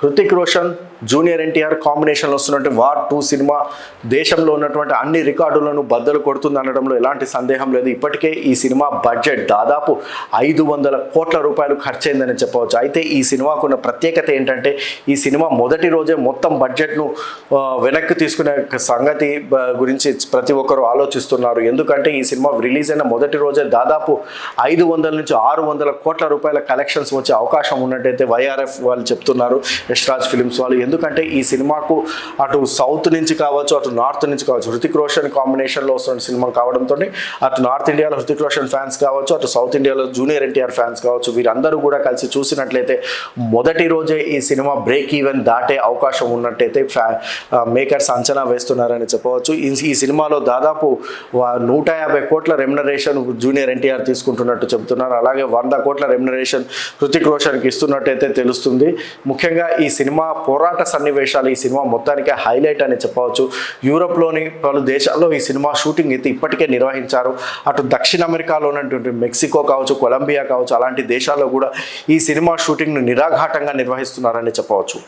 Hrithik Roshan junior NTR కాంబినేషన్లో వస్తున్నటువంటి war 2 cinema దేశంలో ఉన్నటువంటి అన్ని రికార్డులను బద్దలు కొడుతుంది అనడంలో ఎలాంటి సందేహం లేదు. ఇప్పటికే ఈ సినిమా బడ్జెట్ దాదాపు 500 కోట్ల రూపాయలు ఖర్చయిందని చెప్పవచ్చు. అయితే ఈ సినిమాకు ఉన్న ప్రత్యేకత ఏంటంటే ఈ సినిమా మొదటి రోజే మొత్తం బడ్జెట్ను వెనక్కి తీసుకునే సంగతి గురించి ప్రతి ఒక్కరు ఆలోచిస్తున్నారు. ఎందుకంటే ఈ సినిమా రిలీజ్ అయిన మొదటి రోజే దాదాపు 500 నుంచి 600 కోట్ల రూపాయల కలెక్షన్స్ వచ్చే అవకాశం ఉన్నట్టయితే వైఆర్ఎఫ్ వాళ్ళు చెప్తున్నారు, యశ్రాజ్ ఫిలిమ్స్ వాళ్ళు. ఎందుకంటే ఈ సినిమాకు అటు సౌత్ నుంచి కావచ్చు, అటు నార్త్ నుంచి కావచ్చు, హృతిక్ రోషన్ కాంబినేషన్లో వస్తున్న సినిమా కావడంతో అటు నార్త్ ఇండియాలో హృతిక్ రోషన్ ఫ్యాన్స్ కావచ్చు, అటు సౌత్ ఇండియాలో జూనియర్ ఎన్టీఆర్ ఫ్యాన్స్ కావచ్చు, వీరందరూ కూడా కలిసి చూసినట్లయితే మొదటి రోజే ఈ సినిమా బ్రేక్ ఈవెన్ దాటే అవకాశం ఉన్నట్టయితే మేకర్స్ అంచనా వేస్తున్నారని చెప్పవచ్చు. ఈ సినిమాలో దాదాపు 150 కోట్ల రెమ్యునరేషన్ జూనియర్ ఎన్టీఆర్ తీసుకుంటున్నట్టు చెబుతున్నారు. అలాగే 100 కోట్ల రెమ్యునరేషన్ హృతిక్ రోషన్కి ఇస్తున్నట్టయితే తెలుస్తుంది. ముఖ్యంగా ఈ సినిమా పోరాట సన్నివేశాలు ఈ సినిమా మొత్తానికి హైలైట్ అని చెప్పవచ్చు. యూరోప్లోని పలు దేశాల్లో ఈ సినిమా షూటింగ్ అయితే ఇప్పటికే నిర్వహించారు. అటు దక్షిణ అమెరికాలో ఉన్నటువంటి మెక్సికో కావచ్చు, కొలంబియా కావచ్చు, అలాంటి దేశాల్లో కూడా ఈ సినిమా షూటింగ్ను నిరాఘాటంగా నిర్వహిస్తున్నారని చెప్పవచ్చు.